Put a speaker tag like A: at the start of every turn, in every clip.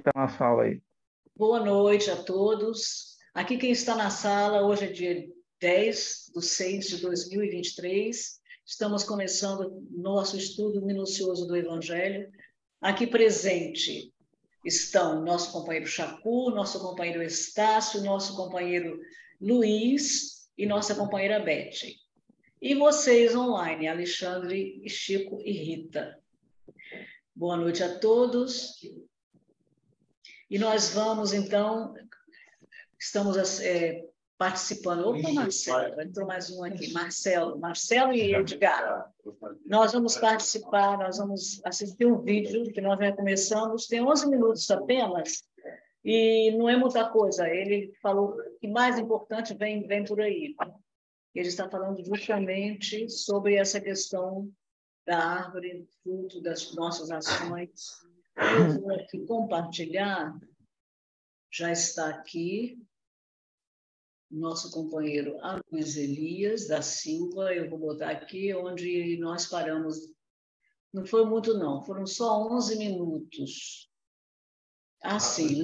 A: está na sala aí?
B: Boa noite a todos. Aqui quem está na sala, hoje é dia 10/6/2023. Estamos começando nosso estudo minucioso do Evangelho. Aqui presente estão nosso companheiro Chacu, nosso companheiro Estácio, nosso companheiro Luiz e nossa companheira Beth. E vocês online, Alexandre, Chico e Rita. Boa noite a todos. E nós vamos, então, estamos participando. Opa, Marcelo, entrou mais um aqui. Marcelo e Edgar. Nós vamos participar, nós vamos assistir um vídeo que nós já começamos, tem 11 minutos apenas, e não é muita coisa. Ele falou que mais importante vem por aí. Ele está falando justamente sobre essa questão da árvore, fruto das nossas ações. Eu vou aqui compartilhar, já está aqui, nosso companheiro Luiz Elias da Silva, eu vou botar aqui onde nós paramos. Não foi muito, não, foram só 11 minutos. Ah, sim,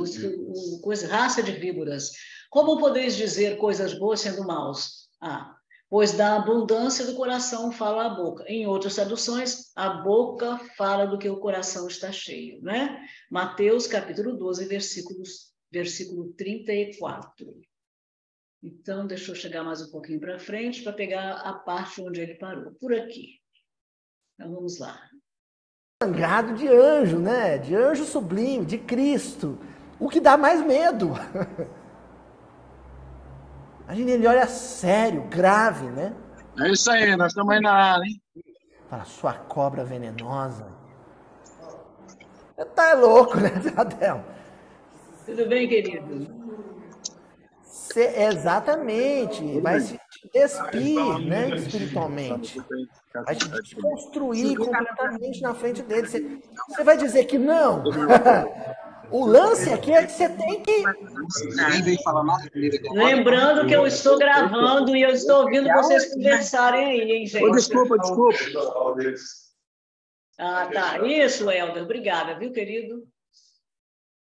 B: raça de víboras. Como podeis dizer coisas boas sendo maus? Pois da abundância do coração fala a boca. Em outras traduções, a boca fala do que o coração está cheio, né? Mateus, capítulo 12, versículo 34. Então, deixa eu chegar mais um pouquinho para frente para pegar a parte onde ele parou. Por aqui. Então, vamos lá.
C: Sangrado de anjo, né? De anjo sublime, de Cristo. O que dá mais medo. Imagina, ele olha sério, grave, né?
D: É isso aí, nós estamos aí na área, hein?
C: Fala, sua cobra venenosa. Você tá louco, né, Adel?
B: Tudo bem, querido?
C: Exatamente. Vai se despir, né, espiritualmente. Vai te desconstruir completamente na frente dele. Você vai dizer que não? O lance aqui é que você tem que...
B: Lembrando que eu estou gravando e eu estou ouvindo vocês conversarem aí, hein, gente?
D: Desculpa.
B: Tá. Isso, Helder. Obrigada, viu, querido?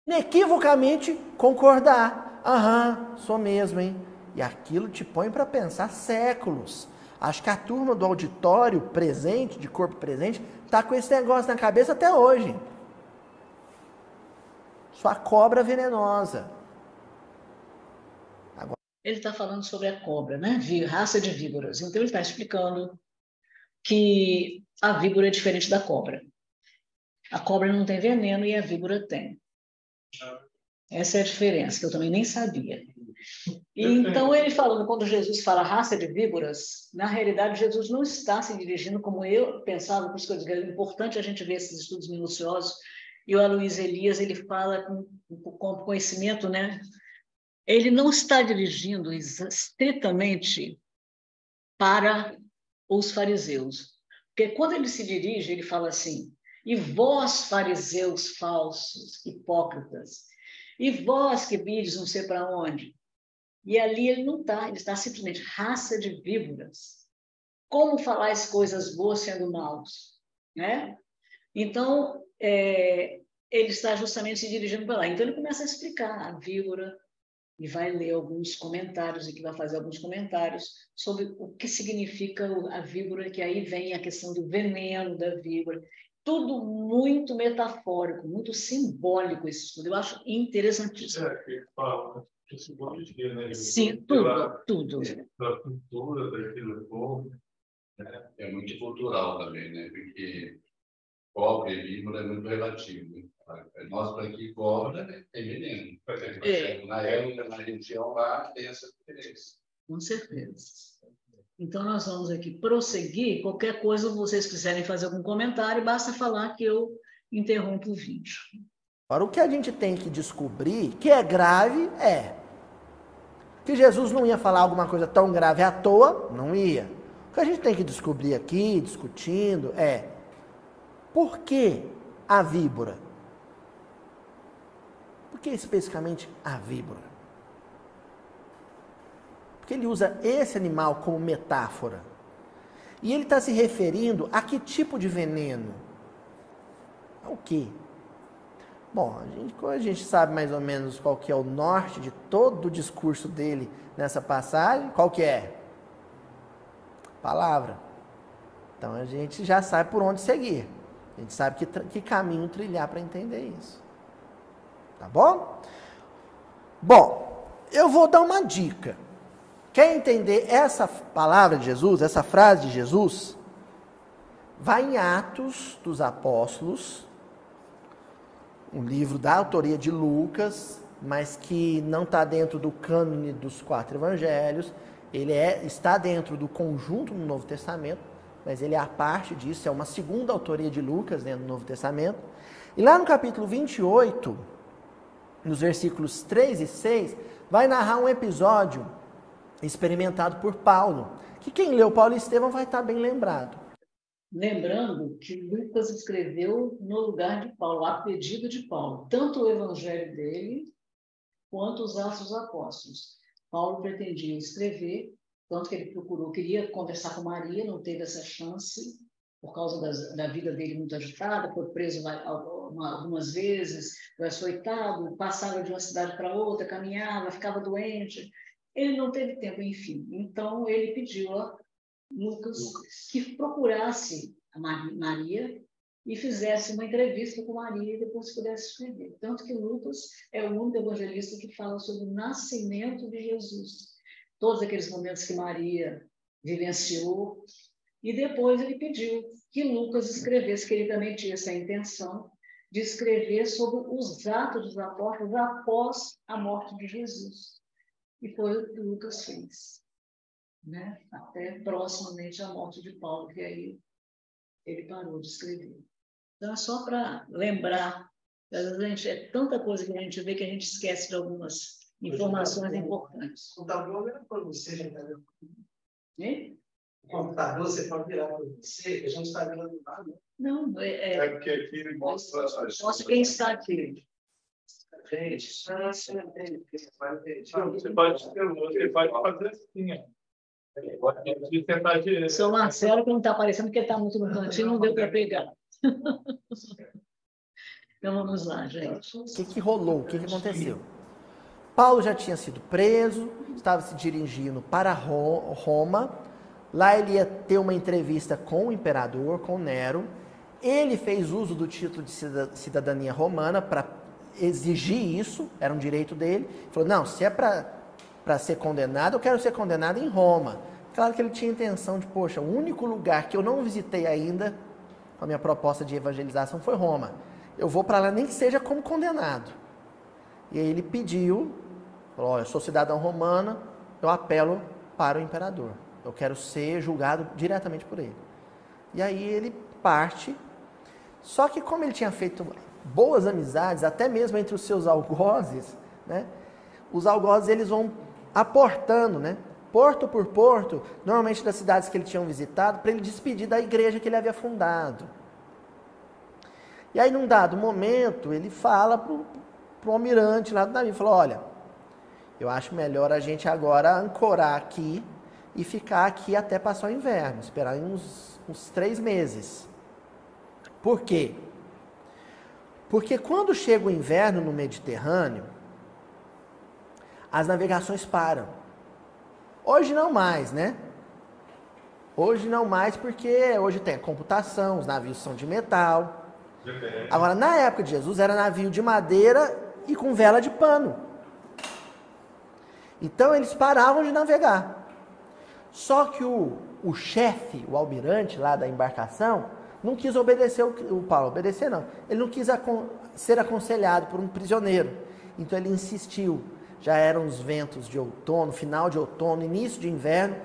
C: Inequivocamente concordar. Sou mesmo, hein? E aquilo te põe para pensar séculos. Acho que a turma do auditório presente, de corpo presente, tá com esse negócio na cabeça até hoje. Sua cobra venenosa.
B: Agora... Ele está falando sobre a cobra, né? Raça de víboras. Então, ele está explicando que a víbora é diferente da cobra. A cobra não tem veneno e a víbora tem. Essa é a diferença, que eu também nem sabia. E então, ele falando, quando Jesus fala raça de víboras, na realidade, Jesus não está se dirigindo como eu pensava, por isso que eu digo, é importante a gente ver esses estudos minuciosos. E o Luiz Elias, ele fala com conhecimento, né? Ele não está dirigindo estritamente para os fariseus. Porque quando ele se dirige, ele fala assim, e vós, fariseus falsos, hipócritas, e vós que vides não sei para onde. E ali ele não está, ele está simplesmente raça de víboras. Como falais coisas boas sendo maus? Né? Então, ele está justamente se dirigindo para lá. Então, ele começa a explicar a víbora e vai ler alguns comentários, e que vai fazer alguns comentários sobre o que significa a víbora, que aí vem a questão do veneno da víbora. Tudo muito metafórico, muito simbólico esse estudo. Eu acho interessantíssimo. Sim, tudo.
E: Da cultura daquele povo. É muito cultural também, né? Porque cobra e víbora é muito relativo. Nós, para aqui, cobra é veneno. Na região lá, tem essa diferença.
B: Com certeza. Então, nós vamos aqui prosseguir. Qualquer coisa, vocês quiserem fazer algum comentário, basta falar que eu interrompo o vídeo.
C: Agora, o que a gente tem que descobrir, que é grave, que Jesus não ia falar alguma coisa tão grave à toa, não ia. O que a gente tem que descobrir aqui, discutindo, por que a víbora? Por que especificamente a víbora? Porque ele usa esse animal como metáfora. E ele está se referindo a que tipo de veneno? Ao quê? Bom, como a gente sabe mais ou menos qual que é o norte de todo o discurso dele nessa passagem, qual que é? Palavra. Então a gente já sabe por onde seguir. A gente sabe que caminho trilhar para entender isso. Tá bom? Bom, eu vou dar uma dica. Quer entender essa palavra de Jesus, essa frase de Jesus? Vai em Atos dos Apóstolos, um livro da autoria de Lucas, mas que não está dentro do cânone dos 4 evangelhos. Ele está dentro do conjunto do Novo Testamento, mas ele é a parte disso, é uma segunda autoria de Lucas dentro do Novo Testamento. E lá no capítulo 28, nos versículos 3 e 6, vai narrar um episódio experimentado por Paulo, que quem leu Paulo e Estevão vai estar bem lembrado.
B: Lembrando que Lucas escreveu no lugar de Paulo, a pedido de Paulo, tanto o evangelho dele, quanto os Atos dos Apóstolos. Paulo pretendia escrever, tanto que ele queria conversar com Maria, não teve essa chance, por causa da vida dele muito agitada, foi preso algumas vezes, foi açoitado, passava de uma cidade para outra, caminhava, ficava doente. Ele não teve tempo, enfim. Então, ele pediu a Lucas que procurasse a Maria e fizesse uma entrevista com Maria e depois pudesse escrever. Tanto que Lucas é o único evangelista que fala sobre o nascimento de Jesus. Todos aqueles momentos que Maria vivenciou. E depois ele pediu que Lucas escrevesse, que ele também tinha essa intenção de escrever sobre os atos dos apóstolos após a morte de Jesus. E foi o que Lucas fez, né? Até proximamente à morte de Paulo, que aí ele parou de escrever. Então, é só para lembrar, às vezes a gente, é tanta coisa que a gente vê que a gente esquece de algumas informações importantes.
A: O computador era para você, entendeu?
B: Hein?
A: O computador, você pode virar para você, que a gente está vendo nada.
B: Não,
D: É porque aqui ele mostra
B: mostra quem está aqui.
A: Gente,
D: Você pode fazer assim, ó. Pode tentar direito.
B: Seu Marcelo, que não está aparecendo porque está muito no cantinho, não deu para pegar. Então vamos lá, gente.
C: O que rolou? O que aconteceu? Paulo já tinha sido preso, estava se dirigindo para Roma. Lá ele ia ter uma entrevista com o imperador, com Nero. Ele fez uso do título de cidadania romana para exigir isso, era um direito dele. Ele falou, não, se é para ser condenado, eu quero ser condenado em Roma. Claro que ele tinha a intenção de, poxa, o único lugar que eu não visitei ainda, com a minha proposta de evangelização, foi Roma. Eu vou para lá nem que seja como condenado. E aí ele pediu, falou, eu sou cidadão romano, eu apelo para o imperador. Eu quero ser julgado diretamente por ele. E aí ele parte. Só que como ele tinha feito boas amizades, até mesmo entre os seus algozes, né? Os algozes eles vão aportando, né? Porto por porto, normalmente das cidades que ele tinha visitado, para ele despedir da igreja que ele havia fundado. E aí, num dado momento, ele fala para o almirante lá do navio, falou, olha, eu acho melhor a gente agora ancorar aqui e ficar aqui até passar o inverno, esperar uns 3 meses. Por quê? Porque quando chega o inverno no Mediterrâneo, as navegações param. Hoje não mais, né? Hoje não mais porque hoje tem a computação, os navios são de metal. Agora, na época de Jesus, era navio de madeira e com vela de pano. Então, eles paravam de navegar. Só que o chefe, o almirante lá da embarcação, não quis obedecer o Paulo. Obedecer não. Ele não quis ser aconselhado por um prisioneiro. Então, ele insistiu. Já eram os ventos de outono, final de outono, início de inverno,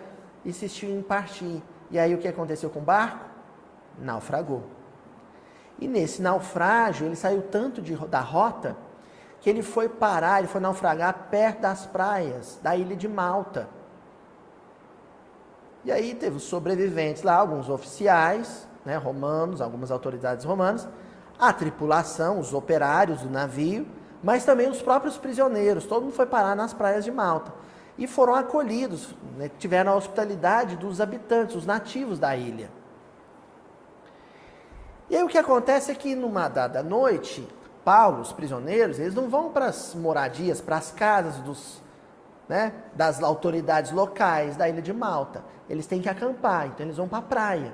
C: insistiu em partir. E aí, o que aconteceu com o barco? Naufragou. E nesse naufrágio, ele saiu tanto da rota, que ele foi naufragar perto das praias da ilha de Malta. E aí teve os sobreviventes lá, alguns oficiais, né, romanos, algumas autoridades romanas, a tripulação, os operários do navio, mas também os próprios prisioneiros. Todo mundo foi parar nas praias de Malta. E foram acolhidos, né, tiveram a hospitalidade dos habitantes, os nativos da ilha. E aí o que acontece é que numa dada noite, Paulo, os prisioneiros, eles não vão para as moradias, para as casas das autoridades locais da ilha de Malta. Eles têm que acampar, então eles vão para a praia.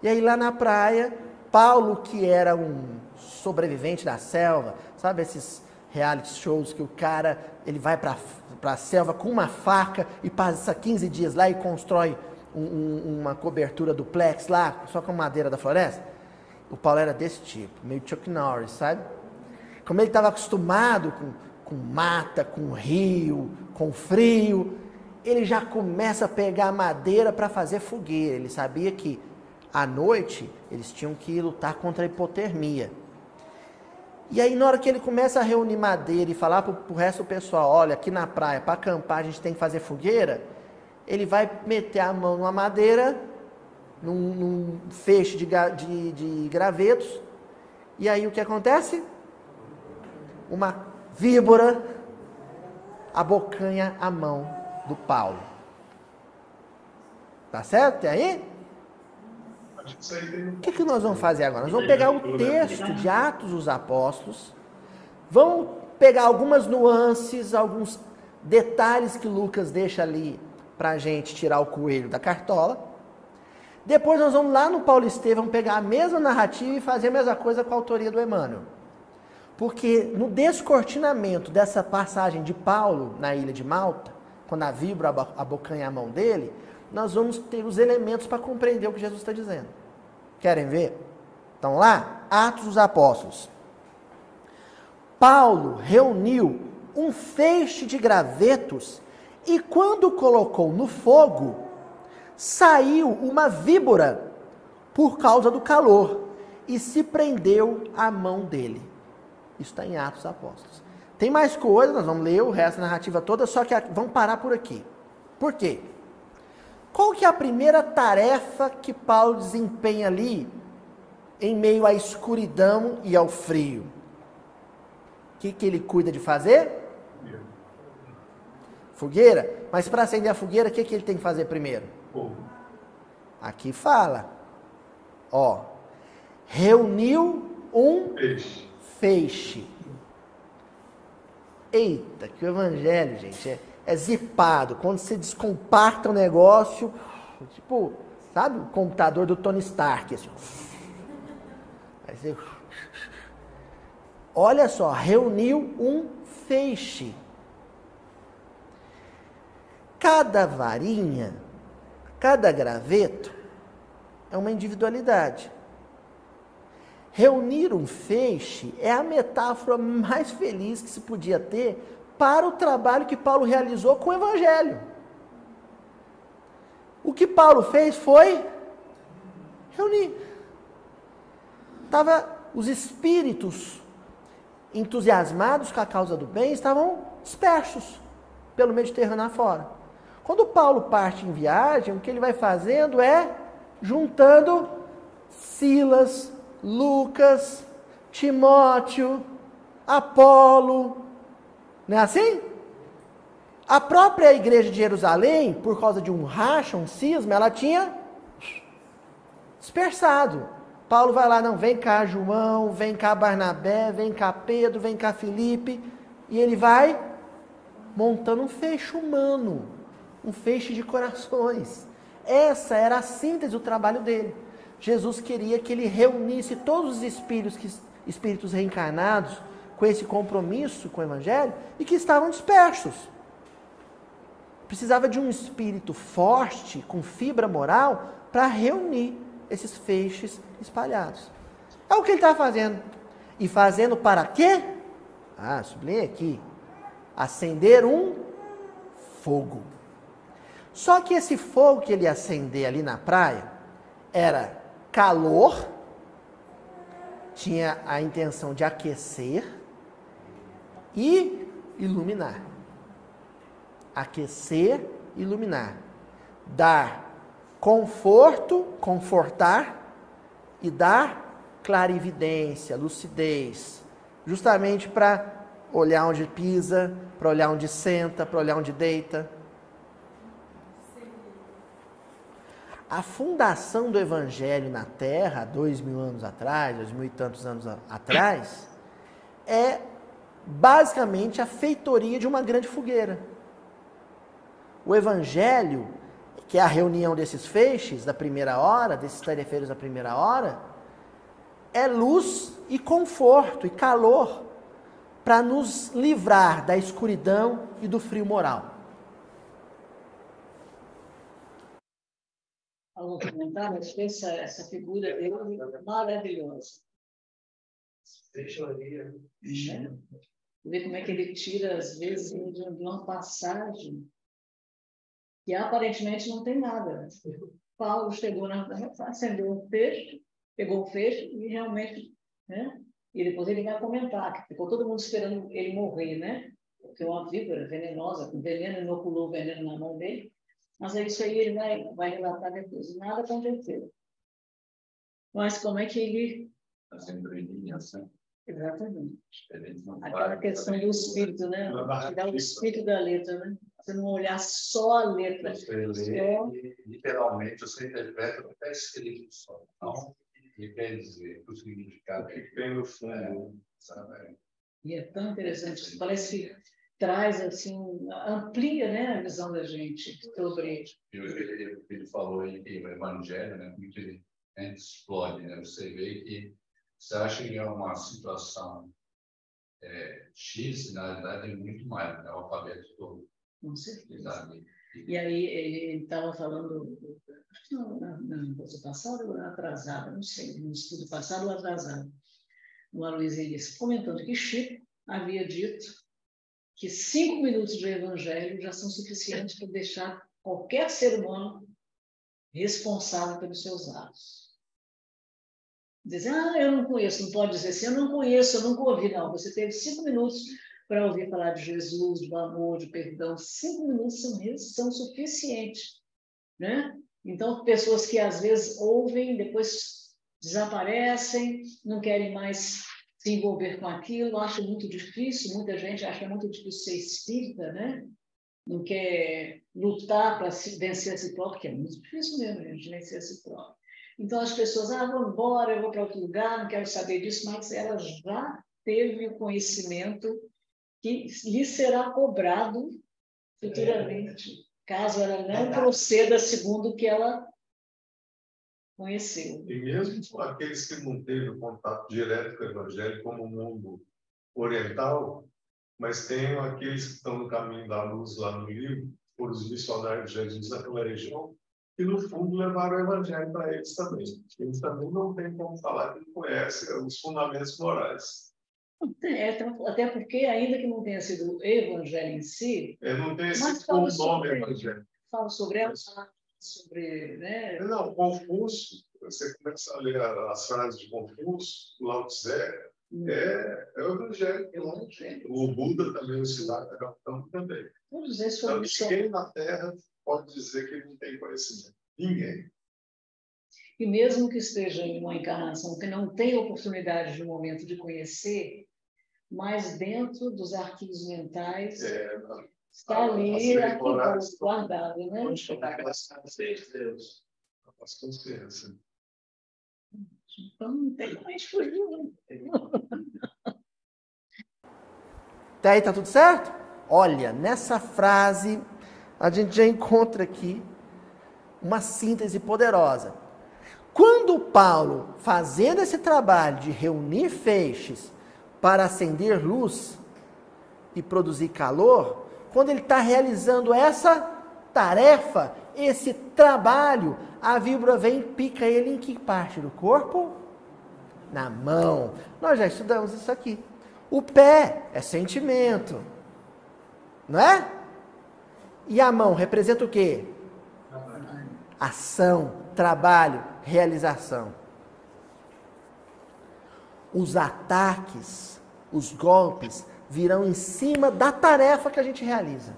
C: E aí lá na praia, Paulo, que era um sobrevivente da selva, sabe esses reality shows que o cara ele vai para a selva com uma faca e passa 15 dias lá e constrói uma cobertura duplex lá, só com madeira da floresta? O Paulo era desse tipo, meio Chuck Norris, sabe? Como ele estava acostumado com mata, com rio, com frio, ele já começa a pegar madeira para fazer fogueira. Ele sabia que à noite eles tinham que lutar contra a hipotermia. E aí na hora que ele começa a reunir madeira e falar para o resto do pessoal, olha, aqui na praia, para acampar a gente tem que fazer fogueira, ele vai meter a mão numa madeira, num feixe de gravetos, e aí o que acontece? Uma víbora abocanha a mão do Paulo. Tá certo? E aí? O que nós vamos fazer agora? Nós vamos pegar o texto de Atos dos Apóstolos, vamos pegar algumas nuances, alguns detalhes que Lucas deixa ali para a gente tirar o coelho da cartola. Depois nós vamos lá no Paulo Estevão pegar a mesma narrativa e fazer a mesma coisa com a autoria do Emmanuel. Porque no descortinamento dessa passagem de Paulo na ilha de Malta, quando a víbora abocanha a mão dele, nós vamos ter os elementos para compreender o que Jesus está dizendo. Querem ver? Então lá, Atos dos Apóstolos. Paulo reuniu um feixe de gravetos e quando colocou no fogo, saiu uma víbora por causa do calor e se prendeu à mão dele. Isso está em Atos dos Apóstolos. Tem mais coisas, nós vamos ler o resto da narrativa toda, só que vamos parar por aqui. Por quê? Qual que é a primeira tarefa que Paulo desempenha ali, em meio à escuridão e ao frio? O que ele cuida de fazer? Fogueira. Mas para acender a fogueira, o que ele tem que fazer primeiro? Aqui fala. Ó, reuniu um feixe. Eita, que o evangelho, gente, é zipado. Quando você descompacta o negócio, tipo, sabe o computador do Tony Stark, assim. Aí você... Olha só, reuniu um feixe. Cada varinha, cada graveto é uma individualidade. Reunir um feixe é a metáfora mais feliz que se podia ter para o trabalho que Paulo realizou com o Evangelho. O que Paulo fez foi reunir. Os espíritos entusiasmados com a causa do bem estavam dispersos pelo Mediterrâneo afora. Quando Paulo parte em viagem, o que ele vai fazendo é juntando Silas, Lucas, Timóteo, Apolo. Não é assim? A própria igreja de Jerusalém, por causa de um racha, um cisma, ela tinha dispersado. Paulo vai lá, não, vem cá João, vem cá Barnabé, vem cá Pedro, vem cá Filipe, e ele vai montando um feixe humano, um feixe de corações. Essa era a síntese do trabalho dele. Jesus queria que ele reunisse todos os espíritos reencarnados com esse compromisso com o Evangelho e que estavam dispersos. Precisava de um espírito forte, com fibra moral, para reunir esses feixes espalhados. É o que ele está fazendo. E fazendo para quê? Sublinhei aqui. Acender um fogo. Só que esse fogo que ele ia acender ali na praia era calor, tinha a intenção de aquecer e iluminar. Aquecer e iluminar. Dar conforto, confortar e dar clarividência, lucidez. Justamente para olhar onde pisa, para olhar onde senta, para olhar onde deita. A fundação do Evangelho na Terra, 2000 anos atrás, 2000 e tantos anos atrás, é basicamente a feitoria de uma grande fogueira. O Evangelho, que é a reunião desses feixes da primeira hora, desses tarefeiros da primeira hora, é luz e conforto e calor para nos livrar da escuridão e do frio moral.
B: Algum comentário? Achei essa figura dele maravilhosa.
A: Fechoria.
B: Né? Ver como é que ele tira, às vezes, de uma passagem que aparentemente não tem nada. Paulo chegou acendeu um feixe, pegou o feixe e realmente, né? E depois ele vai comentar que ficou todo mundo esperando ele morrer, né? Porque uma víbora venenosa, com veneno, inoculou o veneno na mão dele. Mas é isso aí, ele vai relatar depois. Nada aconteceu. Mas como é que ele...
E: As entrelinhas, né?
B: Exatamente.
E: Aquela
B: questão do espírito, né? Tirar o espírito da letra, né? Você não olhar só a letra.
E: Você lê, literalmente, você interpreta o que está escrito só. Não, e quer dizer, o significado que tem no fundo.
B: E é tão interessante. Parece que traz, assim, amplia, né, a visão da gente sobre...
E: Ele falou aí que o evangelho, né, como que ele explode, né? Você vê que você acha que é uma situação X, na realidade é muito mais, né? O alfabeto todo.
B: Com certeza. E aí ele estava falando, na coisa passada ou atrasada, não sei, no estudo passado ou atrasado, o Aloysio comentando que Chico havia dito que 5 minutos de evangelho já são suficientes para deixar qualquer ser humano responsável pelos seus atos. Dizer, eu não conheço, não pode dizer assim, eu não conheço, eu nunca ouvi, não. Você teve 5 minutos para ouvir falar de Jesus, do amor, de perdão. 5 minutos são suficientes, né? Então, pessoas que às vezes ouvem, depois desaparecem, não querem mais se envolver com aquilo, acham muito difícil, muita gente acha muito difícil ser espírita, né? Não quer lutar para vencer a si próprio, porque é muito difícil mesmo, a gente vencer a si próprio. Então, as pessoas, vou embora, eu vou para outro lugar, não quero saber disso, mas ela já teve o conhecimento que lhe será cobrado futuramente, caso ela não proceda segundo o que ela conheceu.
D: E mesmo aqueles que não teve contato direto com o Evangelho, como o mundo oriental, mas tem aqueles que estão no caminho da luz lá no livro, por os missionários de Jesus daquela região, que no fundo levaram o Evangelho para eles também. Eles também não têm como falar que não conhecem os fundamentos morais.
B: Até porque, ainda que não tenha sido o Evangelho em si,
D: não tem esse
B: mas
D: nome Evangelho.
B: Fala sobre ela, sobre... Né?
D: Não, Confúcio, você começa a ler as frases de Confúcio, Lao Tse, é o Evangelho. O Buda também, o Siddhartha também.
B: Todos esses
D: então, ninguém na Terra pode dizer que não tem conhecimento. Ninguém.
B: E mesmo que esteja em uma encarnação que não tenha oportunidade de um momento de conhecer, mas dentro dos arquivos mentais está ali guardado, né?
D: As consciências.
B: Então não tem mais fugir.
C: Até aí tá tudo certo? Olha, nessa frase a gente já encontra aqui uma síntese poderosa. Quando Paulo, fazendo esse trabalho de reunir feixes para acender luz e produzir calor, quando ele está realizando essa tarefa, esse trabalho, a víbora vem e pica ele em que parte do corpo? Na mão. Nós já estudamos isso aqui. O pé é sentimento, não é? E a mão representa o quê? Ação, trabalho, realização. Os ataques, os golpes virão em cima da tarefa que a gente realiza.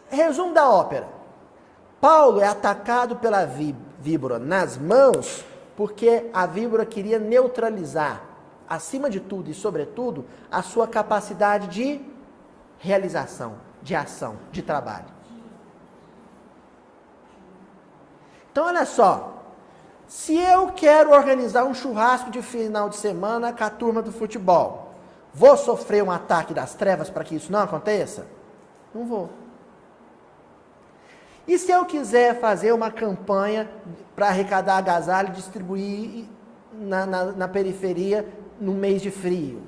C: Resumo da ópera. Paulo é atacado pela víbora nas mãos porque a víbora queria neutralizar, acima de tudo e sobretudo, a sua capacidade de realização, de ação, de trabalho. Então, olha só. Se eu quero organizar um churrasco de final de semana com a turma do futebol, vou sofrer um ataque das trevas para que isso não aconteça? Não vou. E se eu quiser fazer uma campanha para arrecadar agasalho e distribuir na periferia no mês de frio?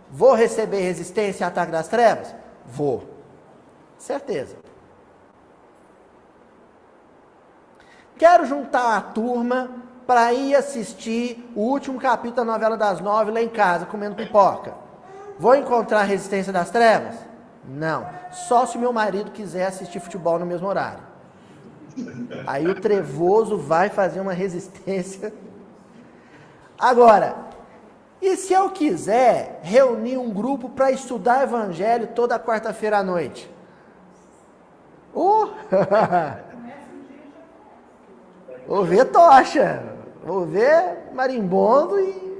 C: Vou receber resistência e ataque das trevas? Vou. Certeza. Quero juntar a turma para ir assistir o último capítulo da novela das 9 lá em casa, comendo pipoca. Vou encontrar a resistência das trevas? Não. Só se meu marido quiser assistir futebol no mesmo horário. Aí o trevoso vai fazer uma resistência. Agora, e se eu quiser reunir um grupo para estudar evangelho toda quarta-feira à noite? Vou ver tocha, vou ver marimbondo e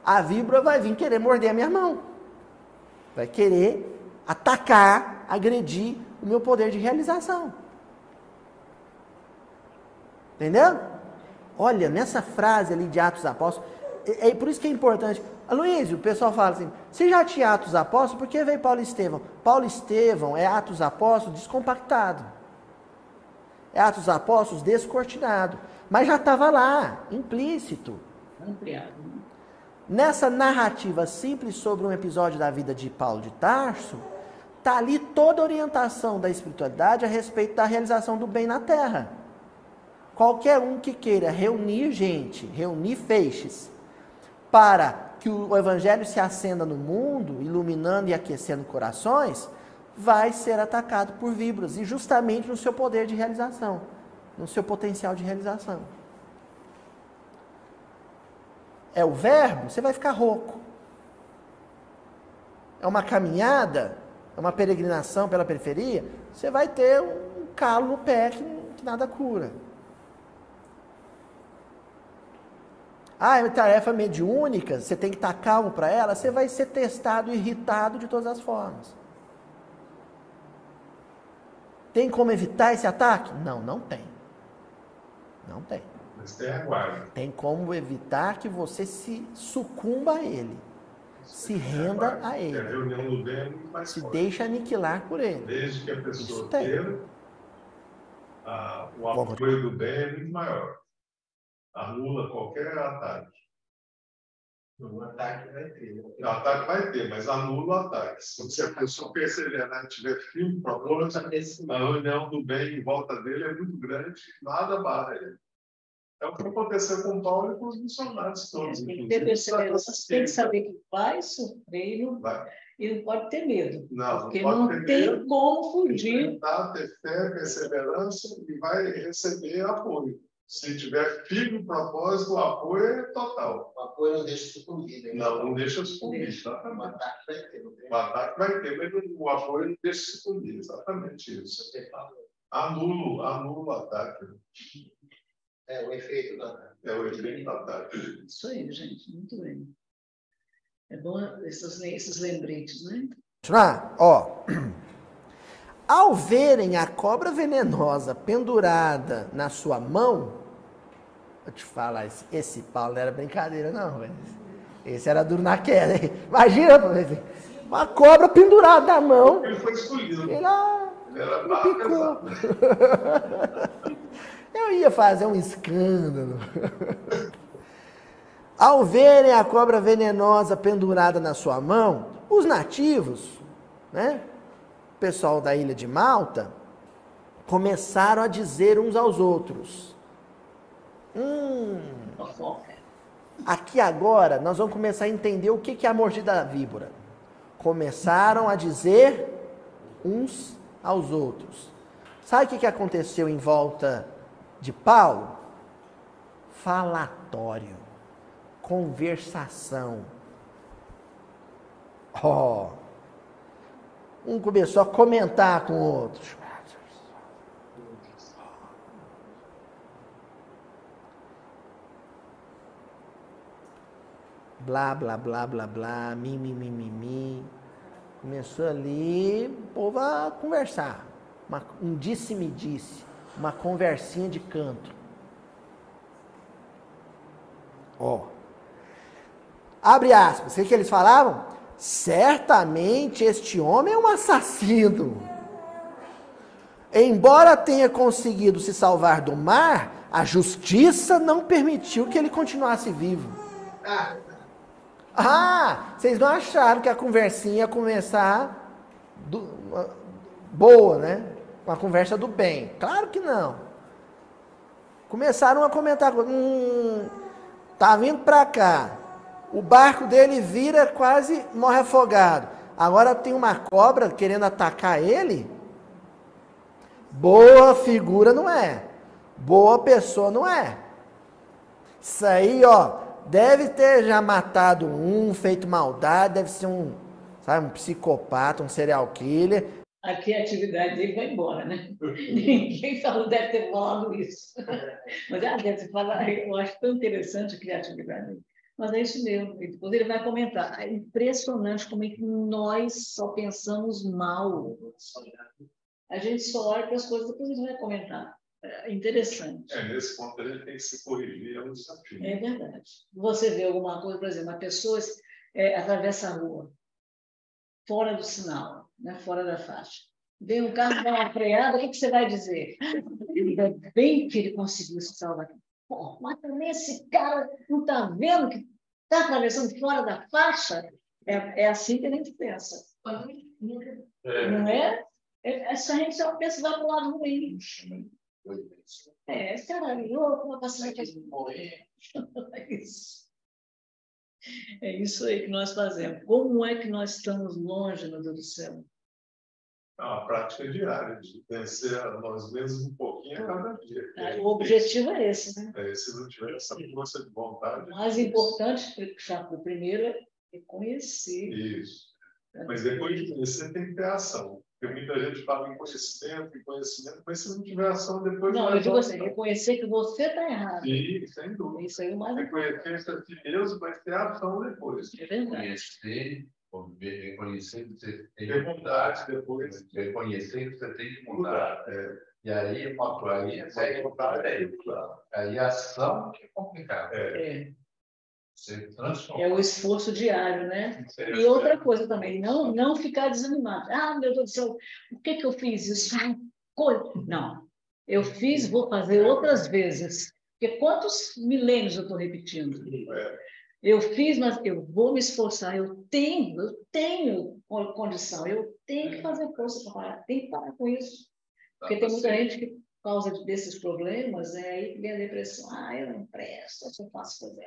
C: a víbora vai vir querer morder a minha mão. Vai querer atacar, agredir o meu poder de realização. Entendeu? Olha, nessa frase ali de Atos dos Apóstolos, é por isso que é importante. Aloysio, o pessoal fala assim, se já tinha Atos dos Apóstolos, por que veio Paulo e Estevão? Paulo e Estevão é Atos dos Apóstolos descompactado. É Atos dos Apóstolos descortinado. Mas já estava lá, implícito.
B: Ampliado.
C: Nessa narrativa simples sobre um episódio da vida de Paulo de Tarso, está ali toda a orientação da espiritualidade a respeito da realização do bem na terra. Qualquer um que queira reunir gente, reunir feixes, para que o evangelho se acenda no mundo, iluminando e aquecendo corações, vai ser atacado por víboras, e justamente no seu poder de realização, no seu potencial de realização. É o verbo, você vai ficar rouco. É uma caminhada, é uma peregrinação pela periferia, você vai ter um calo no pé que nada cura. Ah, é uma tarefa mediúnica, você tem que estar calmo para ela, você vai ser testado, irritado de todas as formas. Tem como evitar esse ataque? Não, não tem. Não tem.
D: Mas tem a guarda.
C: Tem como evitar que você se sucumba a ele, se renda a ele,
D: A reunião do bem é muito mais
C: se
D: forte.
C: deixa aniquilar por ele.
D: Desde que a pessoa
C: Isso tem.
D: queira, o apoio do bem é muito maior. Anula qualquer ataque.
A: O ataque vai ter.
D: O ataque vai ter, mas anula o ataque. Se a pessoa perseverar e tiver firme para a reunião do bem em volta dele é muito grande, nada barra ele. É o que aconteceu com Paulo e com os missionários todos.
B: Tem que ter perseverança, tem que saber que vai sofrer
D: Vai.
B: e não pode ter medo.
D: Não,
B: Porque
D: pode
B: não
D: ter
B: tem
D: medo,
B: como fugir.
D: enfrentar, ter fé, perseverança e vai receber apoio. Se tiver firme propósito, o apoio é total.
A: O apoio não deixa sucumbir. Né?
D: Não deixa sucumbir.
A: O
D: Exatamente.
A: ataque vai ter.
D: O ataque vai ter, mas o apoio não deixa sucumbir. Exatamente isso. Anula o ataque.
A: É o efeito do ataque.
D: É o efeito do ataque.
B: Isso aí, gente, muito bem. É bom esses lembretes, né?
C: Continuar? Ó. Ao verem a cobra venenosa pendurada na sua mão, vou te falar, esse Paulo não era brincadeira, não, velho. Esse era duro na queda, hein? Imagina, uma cobra pendurada na mão.
D: Ele foi escolhido.
C: Ele
D: Era
C: me
D: barra
C: picou.
D: pesada.
C: Eu ia fazer um escândalo. Ao verem a cobra venenosa pendurada na sua mão, os nativos, né? O pessoal da ilha de Malta, começaram a dizer uns aos outros:
B: Fofoca.
C: aqui agora nós vamos começar a entender o que é a mordida da víbora. Começaram a dizer uns aos outros. Sabe o que aconteceu em volta de Paulo? Falatório, conversação. Um começou a comentar com o outro. Blá, blá, blá, blá, blá, mi. Começou ali, o povo a conversar. Um disse-me-disse. uma conversinha de canto. Ó. Abre aspas. O que eles falavam? Certamente este homem é um assassino. Embora tenha conseguido se salvar do mar, a justiça não permitiu que ele continuasse vivo. Vocês não acharam que a conversinha ia começar boa, né? Uma conversa do bem. Claro que não. Começaram a comentar, tá vindo para cá. O barco dele vira, quase morre afogado. Agora tem uma cobra querendo atacar ele. Boa figura não é. Boa pessoa não é. Isso aí, ó, deve ter já matado feito maldade, deve ser um psicopata, um serial killer.
B: A criatividade dele vai embora, né? Ninguém deve ter falado isso. Mas deve ter falado, eu acho tão interessante a criatividade dele. Mas é isso mesmo. E depois ele vai comentar. É impressionante como é que nós só pensamos mal. A gente só olha para as coisas, depois ele vai comentar. É interessante.
D: Nesse ponto ele tem que se corrigir, é um desafio.
B: É verdade. Você vê alguma coisa, por exemplo, a pessoa atravessa a rua, fora do sinal, né, fora da faixa. Vem um carro, dá uma freada, o que você vai dizer? Ainda bem que ele conseguiu se salvar. Pô, mas também esse cara não está vendo que está atravessando fora da faixa? É assim que a gente pensa. Não é? Essa gente só pensa vai para o lado ruim. Cara, eu vou passar aqui. É isso aí que nós fazemos. Como é que nós estamos longe, meu Deus do céu?
D: É uma prática diária, de vencer a nós mesmos um pouquinho a cada dia.
B: O objetivo é esse, né?
D: Se não tiver essa força de vontade...
B: O mais importante, Chaco, primeiro é conhecer.
D: Isso. Mas depois de conhecer, tem que ter ação. Porque muita gente fala em conhecimento, mas se não tiver ação, depois...
B: Não, eu digo assim, reconhecer que você está errado.
D: Sim, sem dúvida.
B: Isso aí é o mais
D: reconhecer a si mesmo, mas ter ação depois.
B: É verdade.
E: Reconhecer que você tem que mudar, depois reconhecer que você tem que mudar. E aí, aí a ação que é complicada. Você transforma.
B: É o esforço diário, né? E outra coisa também, não ficar desanimado. Meu Deus do céu, por que eu fiz isso? Não, eu fiz, vou fazer outras vezes. Porque quantos milênios eu estou repetindo? Eu fiz, mas eu vou me esforçar, eu tenho condição, eu tenho que fazer força para parar, tenho que parar com isso. Porque tem muita gente que, por causa desses problemas, aí que vem a depressão. Eu não presto, eu só faço coisa.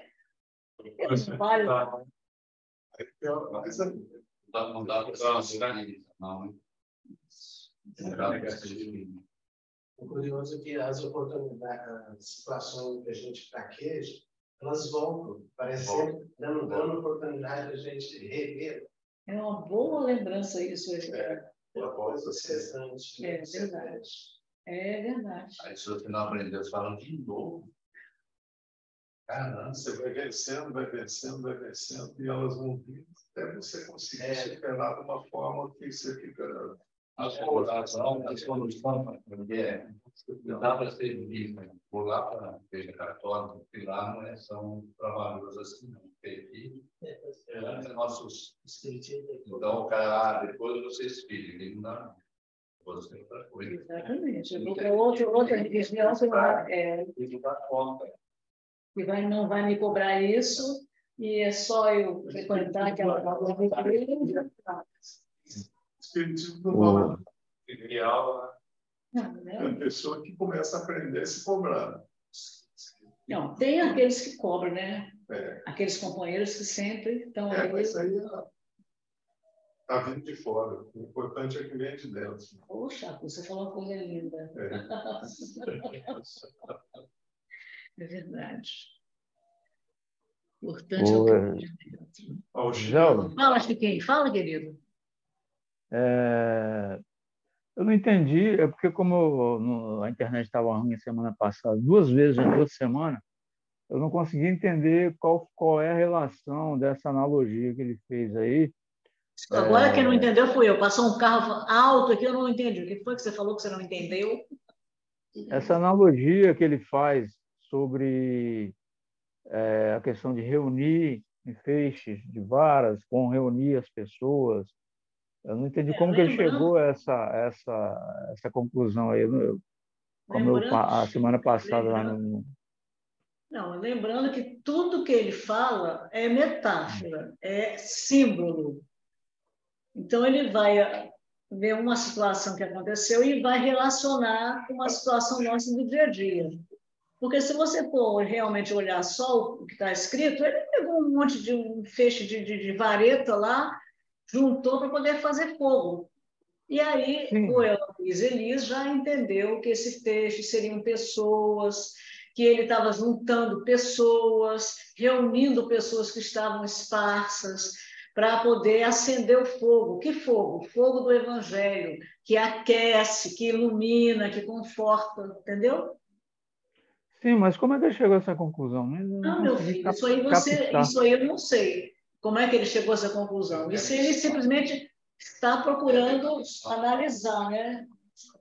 B: Eu não valho.
E: Não dá para não.
A: O curioso é que as oportunidades, as situações que a gente fraqueja, elas voltam, parecendo, dando oportunidade a gente rever.
B: É uma boa lembrança isso.
A: Uma coisa cessante.
B: É verdade. É verdade.
E: Aí se você não aprendeu, você fala de novo.
D: Caramba, você vai vencendo, e elas vão vir até você conseguir superar de uma forma que você fica...
E: A solução, não dá para ser vivo, por lá para a igreja católica, porque lá não são trabalhos assim, não. Porque aqui, nossos... Então, o cara, depois você espírita, ele não dá. Você outra coisa.
B: Exatamente. Outra religião, você não vai me cobrar isso, e é só eu frequentar aquela igreja.
D: Espiritismo não fala ideal, é a pessoa que começa a aprender a se cobrar.
B: Não, tem aqueles que cobram, né? Aqueles companheiros que sempre estão aí.
D: Mas aí está vindo de fora. O importante é que vem de dentro.
B: Poxa, você falou uma coisa linda. É verdade. Importante é o que vem de dentro. Fala, Chiquinho. Fala, querido.
F: Eu não entendi, é porque como a internet estava ruim semana passada, 2 vezes em 2 semanas, eu não consegui entender qual é a relação dessa analogia que ele fez aí.
B: Agora quem não entendeu fui eu. Passou um carro alto aqui, eu não entendi. O que foi que você falou que você não entendeu?
F: essa analogia que ele faz sobre a questão de reunir em feixes de varas, com reunir as pessoas, eu não entendi como que ele chegou a essa conclusão aí. A semana passada lá no...
B: Não, lembrando que tudo que ele fala é metáfora, é símbolo. Então, ele vai ver uma situação que aconteceu e vai relacionar com uma situação nossa do dia a dia. Porque se você for realmente olhar só o que está escrito, ele pegou um monte de um feixe de vareta lá, juntou para poder fazer fogo. E aí, o Elis já entendeu que esse feixe seriam pessoas, que ele estava juntando pessoas, reunindo pessoas que estavam esparsas, para poder acender o fogo. Que fogo? O fogo do Evangelho, que aquece, que ilumina, que conforta, entendeu?
F: Sim, mas como é que ele chegou a essa conclusão?
B: Não, meu filho, isso aí eu não sei. Como é que ele chegou a essa conclusão? Isso ele simplesmente está procurando analisar, né?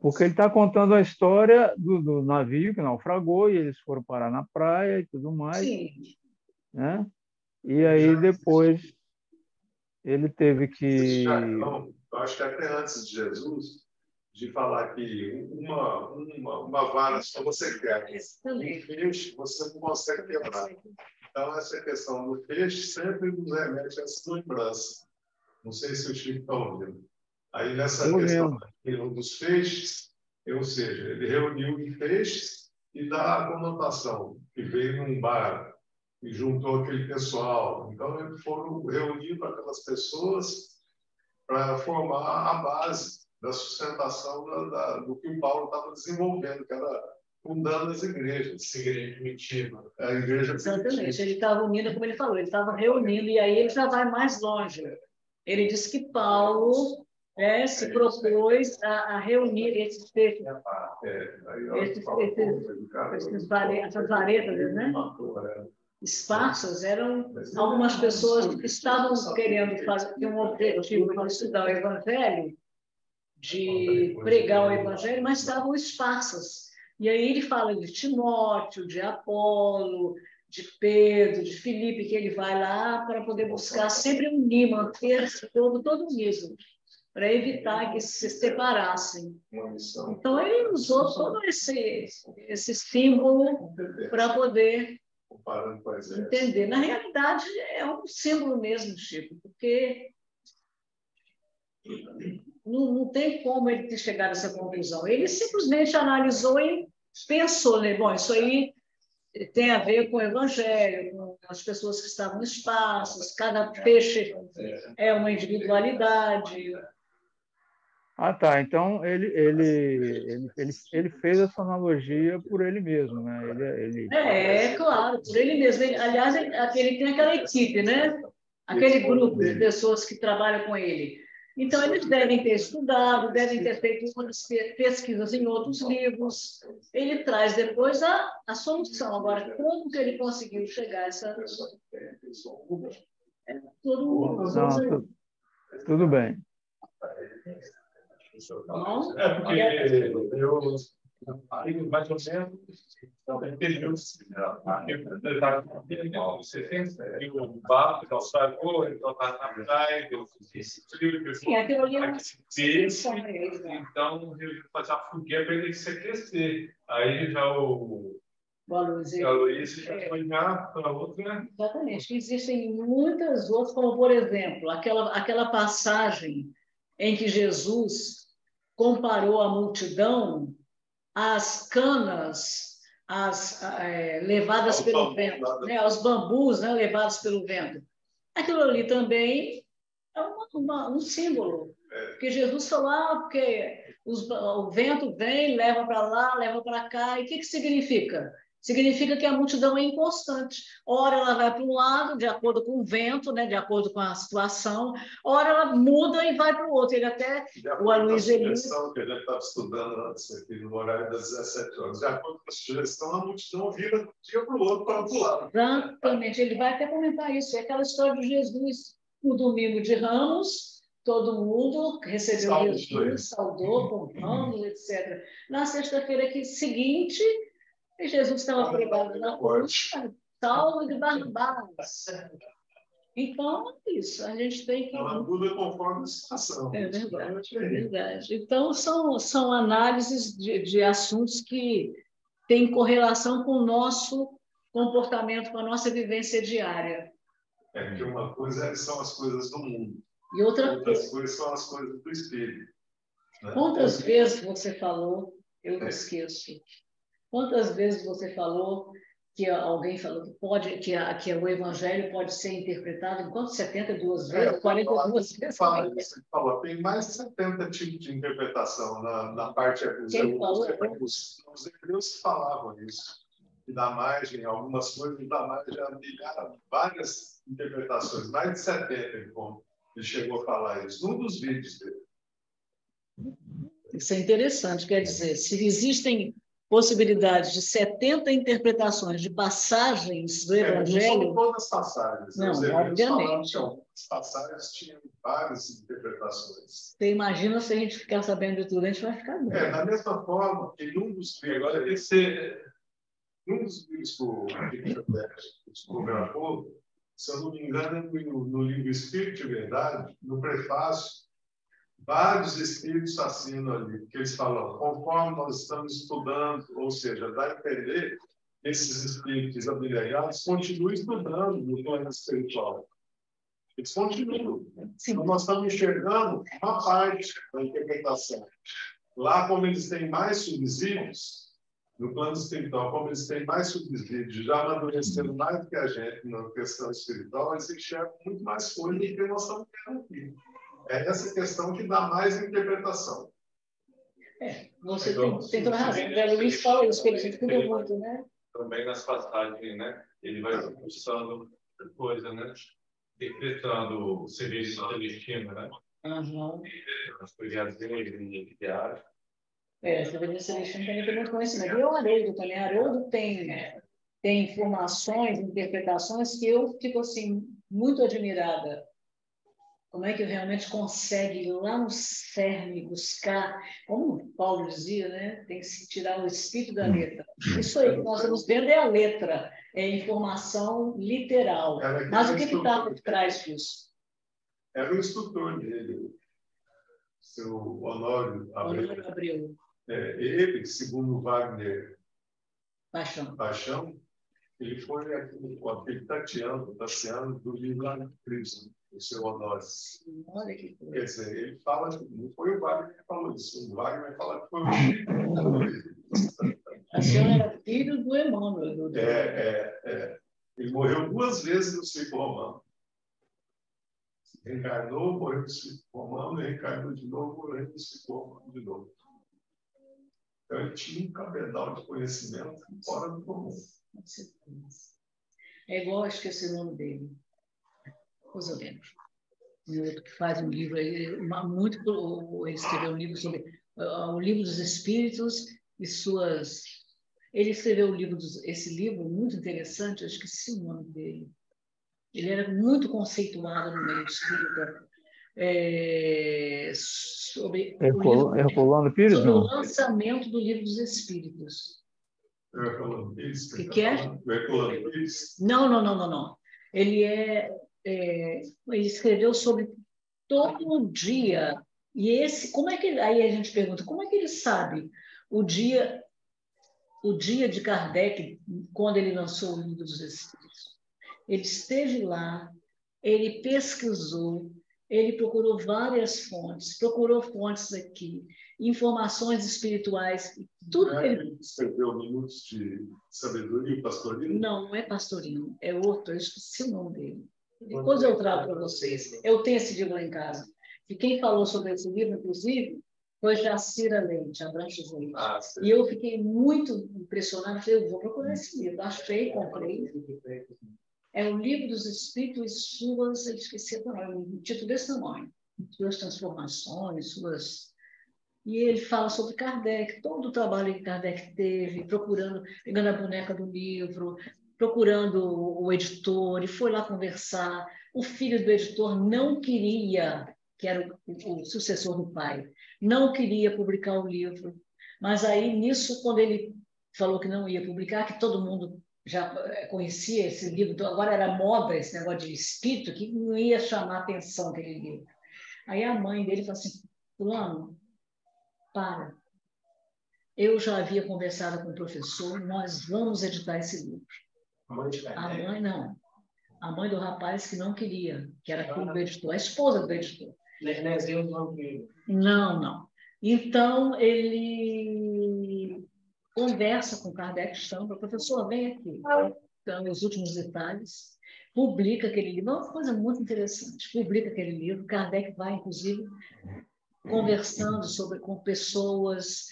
F: Porque ele está contando a história do navio que naufragou e eles foram parar na praia e tudo mais.
B: Sim.
F: Né? E aí depois ele teve que...
D: Eu acho que até antes de Jesus, de falar que uma vara só você quebra, um feixe você não consegue quebrar. Então, essa questão do feixe sempre nos remete a essa lembrança. Não sei se o Chico está ouvindo. Aí, nessa questão dos feixes, ou seja, ele reuniu em feixes e dá a conotação, que veio num bar e juntou aquele pessoal. Então, eles foram reunindo aquelas pessoas para formar a base da sustentação do que o Paulo estava desenvolvendo, que era fundando as igrejas. Igreja primitiva. A igreja
B: Exatamente.
D: primitiva.
B: Ele estava unindo, como ele falou, ele estava reunindo, e aí ele já vai mais longe. Ele diz que Paulo se propôs a reunir essas varetas, né? Esparsas, eram algumas pessoas que estavam querendo fazer um objetivo de estudar o Evangelho, de pregar o Evangelho, mas estavam esparsas. E aí ele fala de Timóteo, de Apolo, de Pedro, de Filipe, que ele vai lá para poder buscar sempre unir, manter-se todo unido, para evitar que se separassem. Então, ele usou todo esse símbolo para poder entender. Na realidade, é um símbolo mesmo, Chico, porque não tem como ele ter chegado a essa conclusão. Ele simplesmente analisou e pensou, né? Bom, isso aí tem a ver com o Evangelho, com as pessoas que estavam esparsas, cada peixe é uma individualidade.
F: Ah, tá. Então, ele fez essa analogia por ele mesmo, né?
B: Claro, por ele mesmo. Aliás, ele tem aquela equipe, né? Aquele grupo de pessoas que trabalham com ele. Então, eles devem ter estudado, devem ter feito outras pesquisas em outros livros. Ele traz depois a solução. Agora, como que ele conseguiu chegar a essa...
F: Tudo bem.
D: Porque eu mais ou menos entendeu o barco naufragou, então está na praia,
B: sim, aquilo ali
D: então ele fazer a fogueira para ele se aquecer. Aí já o Aloysio já foi para outra, né?
B: Exatamente. Existem muitas outras, como por exemplo, aquela passagem em que Jesus comparou a multidão às canas, levadas pelo vento, né? Aos bambus, né? Levados pelo vento. Aquilo ali também é um símbolo. Porque Jesus falou, porque o vento vem, leva para lá, leva para cá. E o que significa? Significa que a multidão é inconstante. Ora ela vai para um lado, de acordo com o vento, né, de acordo com a situação, ora ela muda e vai para o outro. Ele até, o Aloysio Elias...
D: que a gente estava estudando antes, aqui no horário das 17 horas, de acordo com a sugestão, a multidão vira de um dia para o outro para o lado.
B: Exatamente, ele vai até comentar isso. É aquela história de Jesus, no domingo de Ramos, todo mundo recebeu Jesus, saudou, comprando, etc. Na sexta-feira seguinte, Jesus estava pregado na cruz, Saulo de Barnabás. Então, é isso, a gente tem que...
D: Ela muda conforme a situação.
B: É verdade, é verdade. Então, são análises de assuntos que têm correlação com o nosso comportamento, com a nossa vivência diária.
D: É que uma coisa são as coisas do mundo,
B: E
D: outras coisas são as coisas do espírito. Né?
B: Quantas vezes você falou, eu esqueço, quantas vezes você falou que alguém falou que o evangelho pode ser interpretado em quanto? 72 vezes? 42 vezes?
D: Você falou, tem mais de 70 tipos de interpretação na parte
B: Quem falou?
D: Os hebreus falavam isso. Que dá margem, algumas coisas dá margem a várias interpretações, mais de 70, ele chegou a falar isso, num dos vídeos dele.
B: Isso é interessante, quer dizer, se existem possibilidades de 70 interpretações de passagens do Evangelho...
D: Não são todas as passagens.
B: Não,
D: os
B: obviamente.
D: As passagens tinham várias interpretações.
B: Você imagina se a gente ficar sabendo de tudo, a gente vai ficar doido.
D: Da mesma forma que num dos livros... Agora tem que ser... Num dos livros que o descobriu há pouco, se eu não me engano, no livro Espírito e Verdade, no prefácio, vários espíritos assinam ali, porque eles falam, conforme nós estamos estudando, ou seja, dá a entender que esses espíritos abnegados continuam estudando no plano espiritual. Eles continuam. Então, nós estamos enxergando uma parte da interpretação. Lá, como eles têm mais subsídios, no plano espiritual, como eles têm mais subsídios, já amadureceram mais do que a gente na questão espiritual, eles enxergam muito mais coisa do que nós estamos vendo aqui. É essa questão que dá mais interpretação.
B: Você tem toda a razão. O Luiz fala isso, que ele estuda muito, né?
G: Também nas passagens, né? Ele vai buscando coisa, né? Interpretando o serviço celestino, né? As coisas dele, diárias.
B: O serviço celestino também tem muito conhecimento. E o Haroldo também. Haroldo tem informações, interpretações que eu fico, assim, muito admirada. Como é que realmente consegue ir lá no cerne buscar, como Paulo dizia, né? Tem que se tirar o espírito da letra. Isso aí que nós estamos vendo é a letra, é informação literal. Mas o que está por trás disso?
D: Era o instrutor dele, seu Honório Abreu. Ele, segundo Wagner Paixão, ele foi aquele tateando do livro lá de Cristo. O seu Honório.
B: Olha que coisa.
D: Quer dizer, ele fala, não foi o Wagner que falou isso, o Wagner fala que foi o Chico que falou isso.
B: A senhora era filho do Emmanuel.
D: Ele morreu 2 vezes no Circo Romano. Reencarnou, morreu no Circo Romano, reencarnou de novo, morreu no Circo Romano de novo. Então ele tinha um cabedal de conhecimento fora do comum.
B: É igual, esqueci o nome dele. Depois eu lembro. Um outro que faz um livro, ele escreveu um livro sobre o livro dos espíritos e suas... Ele escreveu esse livro muito interessante, eu esqueci o nome dele. Ele era muito conceituado no meio espírita. Sobre
F: Herculano Pires,
B: sobre o lançamento do livro dos espíritos.
D: Herculano Pires?
B: O que é?
D: Herculano Pires?
B: Não. Ele ele escreveu sobre todo dia. E como é que aí a gente pergunta, como é que ele sabe o dia de Kardec, quando ele lançou o livro dos Espíritos? Ele esteve lá, ele pesquisou, ele procurou várias fontes, procurou fontes aqui, informações espirituais, tudo que ele...
D: escreveu Minutos de Sabedoria e Pastorino?
B: Não é Pastorino, é outro, eu esqueci o nome dele. Depois eu trago para vocês. Eu tenho esse livro lá em casa. E quem falou sobre esse livro, inclusive, foi Jacira Leite, Abranches Leite. E eu fiquei muito impressionada. Falei, eu vou procurar esse livro. Achei, comprei. É o Livro dos Espíritos e suas... Eu esqueci um título desse tamanho. Suas transformações, suas... E ele fala sobre Kardec, todo o trabalho que Kardec teve, pegando a boneca do livro, procurando o editor, e foi lá conversar. O filho do editor não queria que era o sucessor do pai, não queria publicar o livro. Mas aí, nisso, quando ele falou que não ia publicar, que todo mundo já conhecia esse livro, então agora era moda esse negócio de espírito, que não ia chamar atenção aquele livro. Aí a mãe dele falou assim, fulano, para. Eu já havia conversado com o professor, nós vamos editar esse livro. A mãe não. A mãe do rapaz que não queria, que era filho do editor, a esposa do editor. Não. Então, ele conversa com Kardec, chama, professor, vem aqui. Então, os últimos detalhes, publica aquele livro, é uma coisa muito interessante, publica aquele livro, Kardec vai, inclusive, conversando com pessoas,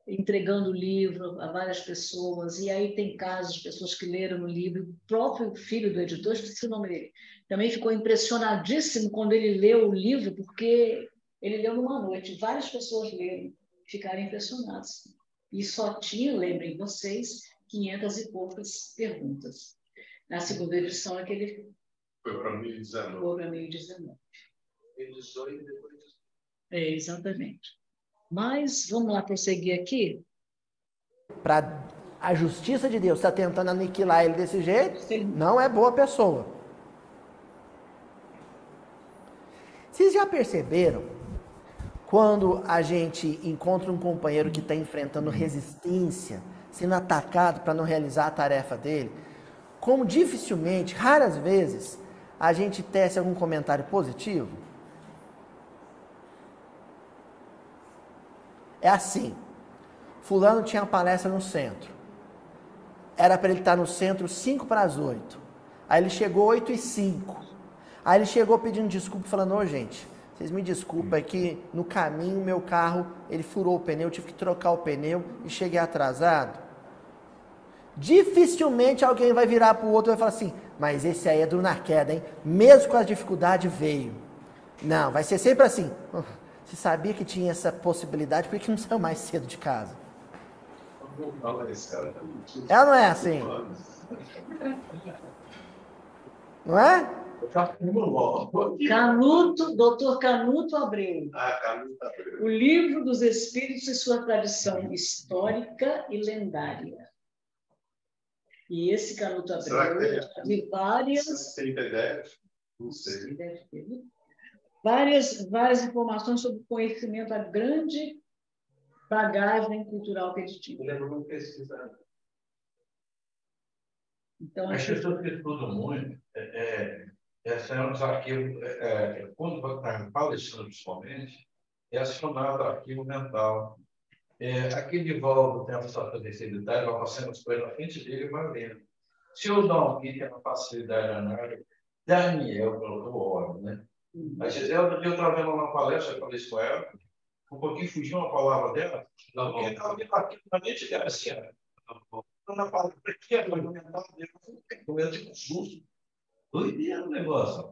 B: entregando o livro a várias pessoas, e aí tem casos de pessoas que leram o livro, o próprio filho do editor, esqueci o nome dele, também ficou impressionadíssimo quando ele leu o livro, porque ele leu numa noite, várias pessoas leram, ficaram impressionadas. E só tinha, lembrem vocês, 500 e poucas perguntas. Na segunda edição é que ele
D: foi para 2019.
B: Foi para 2019. Exatamente. Mas vamos lá prosseguir aqui.
C: Para a justiça de Deus está tentando aniquilar ele desse jeito, não é boa pessoa. Vocês já perceberam? Quando a gente encontra um companheiro que está enfrentando resistência, sendo atacado para não realizar a tarefa dele, como dificilmente, raras vezes, a gente tece algum comentário positivo? É assim, fulano tinha uma palestra no centro, era para ele estar no centro 7:55, aí ele chegou 8:05, aí ele chegou pedindo desculpa, falando, ô gente, vocês me desculpem, é que no caminho meu carro, ele furou o pneu, eu tive que trocar o pneu e cheguei atrasado. Dificilmente alguém vai virar para o outro e vai falar assim, mas esse aí é duro na queda, hein? Mesmo com as dificuldades veio. Não, vai ser sempre assim, você sabia que tinha essa possibilidade, por que não saiu mais cedo de casa? Ela não é assim? Não é?
B: Canuto, Dr. Canuto Abreu.
D: Canuto Abreu.
B: O Livro dos Espíritos e sua tradição histórica e lendária. E esse Canuto Abreu de várias...
D: Não sei.
B: Várias informações sobre o conhecimento, a grande bagagem cultural que ele tinha.
A: Eu lembro muito pesquisar.
B: Então,
E: as pessoas que estudam muito, esse é um desafio, quando está palestrando principalmente, é acionado o arquivo mental. Aquele Valdo tem uma certa facilidade, vai passando as coisas na frente dele e vai lendo. Se eu não aqui tem uma facilidade na área, Daniel, pelo óbvio, né? A Gisela, eu estava vendo uma palestra, eu falei isso com ela, um pouquinho fugiu uma palavra dela, porque estava vendo aqui na mente dela assim, na palavra aqui, a argumental dele, com medo de susto. Doideira o negócio.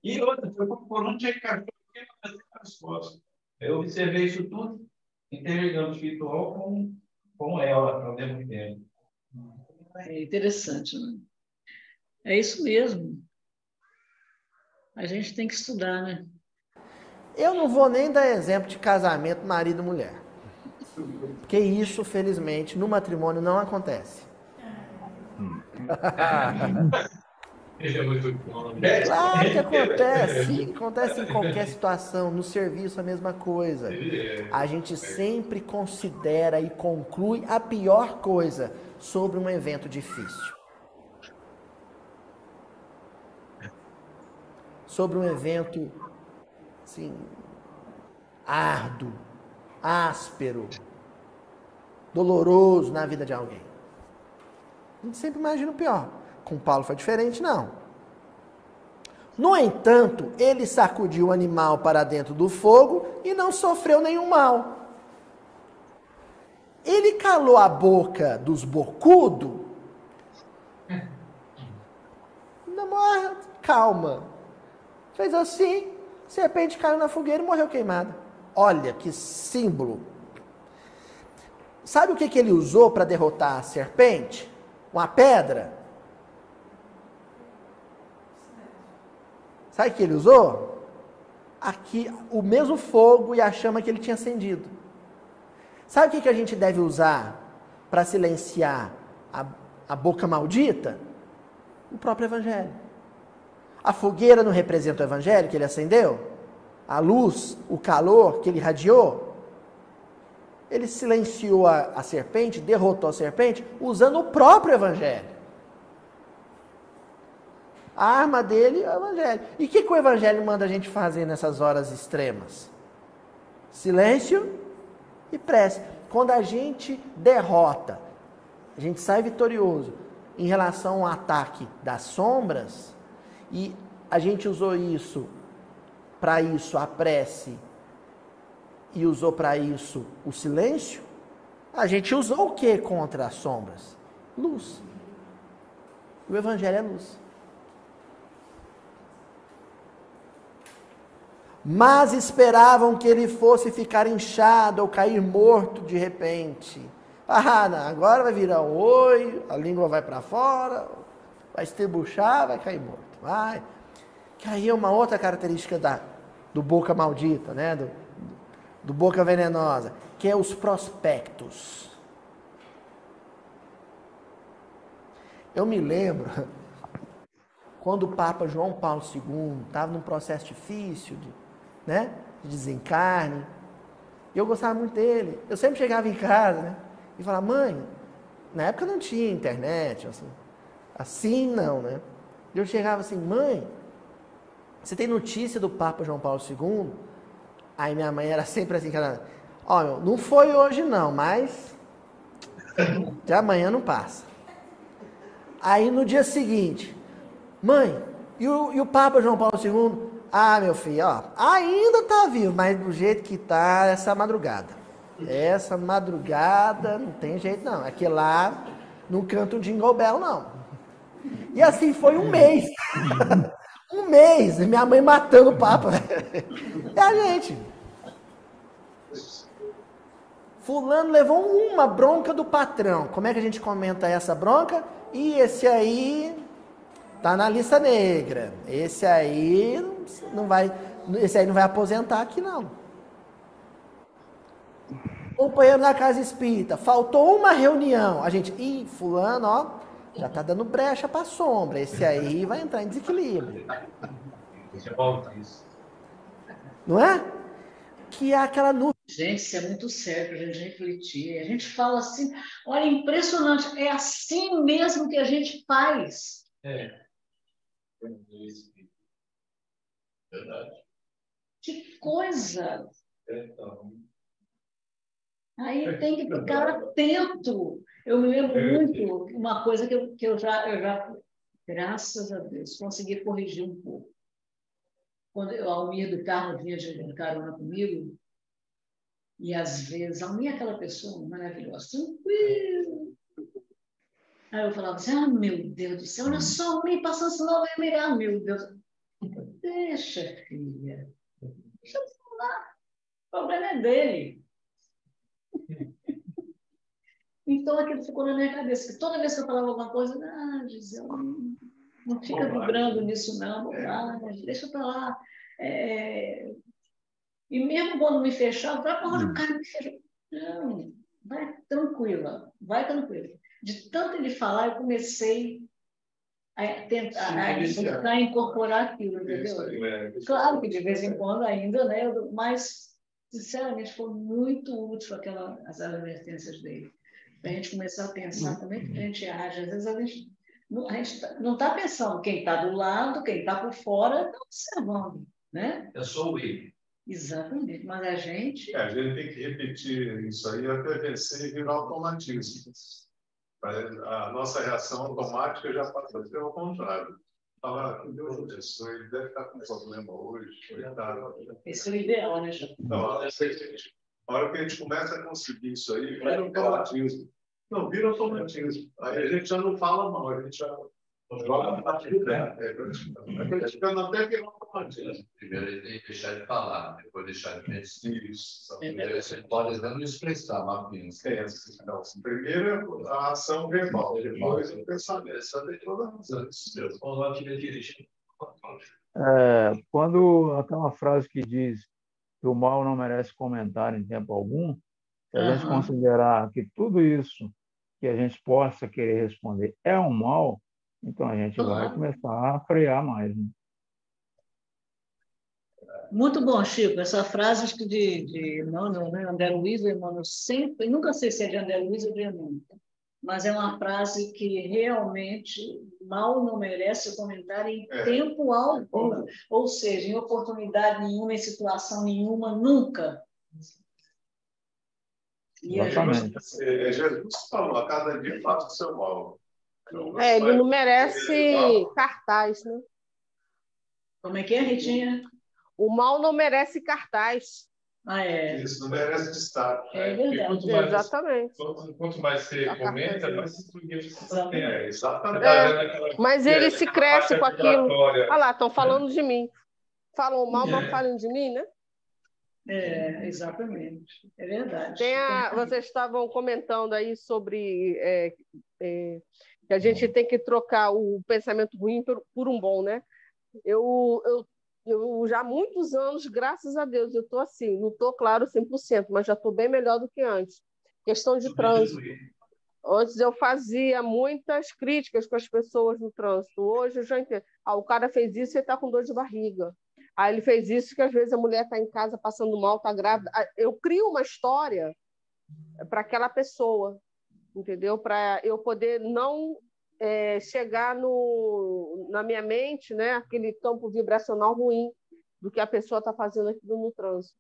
E: E outra, foi por onde é que caiu, as costas. Eu observei isso tudo, interligando o espiritual com ela ao mesmo tempo.
B: É interessante, né? É isso mesmo. A gente tem que estudar, né?
C: Eu não vou nem dar exemplo de casamento marido e mulher. Porque isso, felizmente, no matrimônio não acontece. Claro que acontece. Acontece em qualquer situação. No serviço, a mesma coisa. A gente sempre considera e conclui a pior coisa sobre um evento difícil. Sobre um evento, assim, árduo, áspero, doloroso na vida de alguém. A gente sempre imagina o pior. Com Paulo foi diferente, não. No entanto, ele sacudiu o animal para dentro do fogo e não sofreu nenhum mal. Ele calou a boca dos bocudos. Namora, calma. Fez assim, a serpente caiu na fogueira e morreu queimada. Olha que símbolo. Sabe o que ele usou para derrotar a serpente? Uma pedra. Sabe o que ele usou? aqui o mesmo fogo e a chama que ele tinha acendido. Sabe o que a gente deve usar para silenciar a boca maldita? O próprio Evangelho. A fogueira não representa o Evangelho que ele acendeu? A luz, o calor que ele irradiou? Ele silenciou a serpente, derrotou a serpente, usando o próprio Evangelho. A arma dele é o Evangelho. E o que o Evangelho manda a gente fazer nessas horas extremas? Silêncio e prece. Quando a gente derrota, a gente sai vitorioso em relação ao ataque das sombras, e a gente usou isso, para isso a prece, e usou para isso o silêncio, a gente usou o que contra as sombras? Luz. O Evangelho é luz. Mas esperavam que ele fosse ficar inchado ou cair morto de repente. Ah, não, agora vai virar um oi, a língua vai para fora, vai estribuchar, vai cair morto. Vai. Que aí é uma outra característica do boca maldita, né? Do boca venenosa, que é os prospectos. Eu me lembro, quando o Papa João Paulo II estava num processo difícil de desencarne, e eu gostava muito dele. Eu sempre chegava em casa, né, e falava: mãe, na época não tinha internet, assim não, né? Eu chegava assim: mãe, você tem notícia do Papa João Paulo II? Aí minha mãe era sempre assim, ó, não foi hoje não, mas de amanhã não passa. Aí no dia seguinte: mãe, e o Papa João Paulo II? Ah, meu filho, ó, ainda tá vivo, mas do jeito que tá, essa madrugada não tem jeito não, aqui lá não canta um Jingle Bell não. E assim foi um mês. Um mês, minha mãe matando o Papa. É a gente. Fulano levou uma bronca do patrão. Como é que a gente comenta essa bronca? E esse aí tá na lista negra. Esse aí não vai aposentar aqui não. Companheiro na casa espírita, faltou uma reunião. A gente, fulano, ó, já tá dando brecha pra sombra. Esse aí vai entrar em desequilíbrio. Não é? Que é aquela nuvem.
B: Gente, isso é muito sério para a gente refletir. A gente fala assim, olha, impressionante, é assim mesmo que a gente faz.
E: Verdade.
B: Que coisa! Aí tem que ficar atento. Eu me lembro muito uma coisa que eu já, graças a Deus, consegui corrigir um pouco. Quando o Almir do Carmo vinha de carona comigo, e às vezes, Almir é aquela pessoa maravilhosa, tranquilo. Aí eu falava assim: ah, meu Deus do céu, olha só, Almir passando esse novo mirar, meu Deus. Deixa, filha. Deixa eu falar. O problema é dele. Então aquilo ficou na minha cabeça, que toda vez que eu falava alguma coisa, Gisele, não fica vibrando nisso não, deixa para lá. E mesmo quando me fechava, o cara me fechou. Não, vai tranquila. De tanto ele falar, eu comecei a tentar incorporar aquilo, entendeu? Claro que de vez em quando ainda, né? Mas, sinceramente, foi muito útil as advertências dele. Para a gente começar a pensar como é que a gente age. Às vezes a gente não está pensando quem está do lado, quem está por fora, está observando, né?
E: Eu sou o ele.
B: Exatamente, mas a gente...
D: A gente tem que repetir isso aí até vencer e virar automatismo. A nossa reação automática já passa a ser ao contrário. Falar que Deus abençoe, ele deve estar com problema hoje.
B: Esse é o ideal, né, João?
D: Não, a hora que a gente começa a conseguir isso aí, vira automatismo. Não, vira automatismo. Aí a gente já não fala mal, a gente já joga para tudo dentro. Acreditando até que é automatismo.
E: Primeiro ele tem que deixar de falar, depois deixar de pensar. Isso. Você pode não expressar uma
D: Então, primeiro a ação verbal, depois o pensamento. Essa tem toda a razão.
G: Olá, queria dirigir.
F: Quando aquela frase que diz que o mal não merece comentário em tempo algum, se a gente considerar que tudo isso que a gente possa querer responder é um mal, então a gente vai começar a frear mais. Né?
B: Muito bom, Chico. Essa frase acho que de Emmanuel, né? André Luiz, Emmanuel sempre, nunca sei se é de André Luiz ou de Emmanuel, mas é uma frase que realmente mal não merece comentário em tempo algum, ou seja, em oportunidade nenhuma, em situação nenhuma, nunca.
D: Jesus falou, a cada dia faça o seu mal.
H: Ele não merece cartaz, né?
B: Como é que é, Ritinha?
H: O mal não merece cartaz.
D: Isso, não merece destaque.
B: É verdade.
H: Exatamente.
G: Quanto mais você comenta, mais você tem.
D: Exatamente.
H: Mas ele se cresce com aquilo. Olha lá, estão falando de mim. Falam mal, mas falam de mim, né?
B: Exatamente. É verdade.
H: Vocês estavam comentando aí sobre que a gente tem que trocar o pensamento ruim por um bom, né? Eu já há muitos anos, graças a Deus, eu estou assim, não estou, claro, 100%, mas já estou bem melhor do que antes. Questão de trânsito. Antes eu fazia muitas críticas com as pessoas no trânsito. Hoje eu já entendo. O cara fez isso e está com dor de barriga. Aí ele fez isso que às vezes a mulher está em casa passando mal, está grávida. Eu crio uma história para aquela pessoa, entendeu? Para eu poder não chegar na minha mente, né, aquele campo vibracional ruim do que a pessoa está fazendo aqui no trânsito.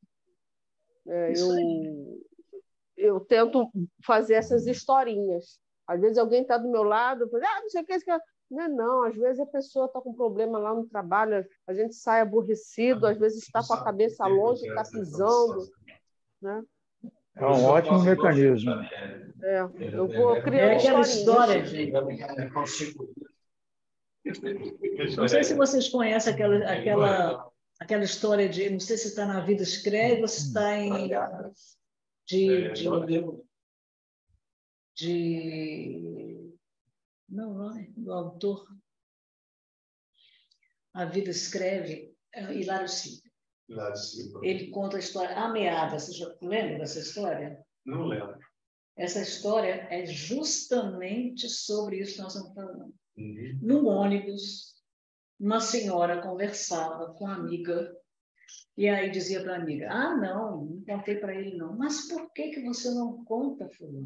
H: Eu tento fazer essas historinhas. Às vezes alguém está do meu lado, eu falo, não sei o que, não, às vezes a pessoa está com problema lá no trabalho, a gente sai aborrecido, às vezes está com a cabeça longe, está pisando, né?
F: É um ótimo mecanismo.
H: Eu vou criando
B: aquela história, gente. Não sei se vocês conhecem aquela história de, não sei se está na Vida Escreve ou se está em não é do autor. A Vida Escreve, Hilário Silva. Ele conta a história Ameaça. Você já lembra dessa história?
D: Não lembro.
B: Essa história é justamente sobre isso que nós estamos falando. No ônibus, uma senhora conversava com uma amiga e aí dizia para a amiga, não contei para ele não. Mas por que você não conta, fulano?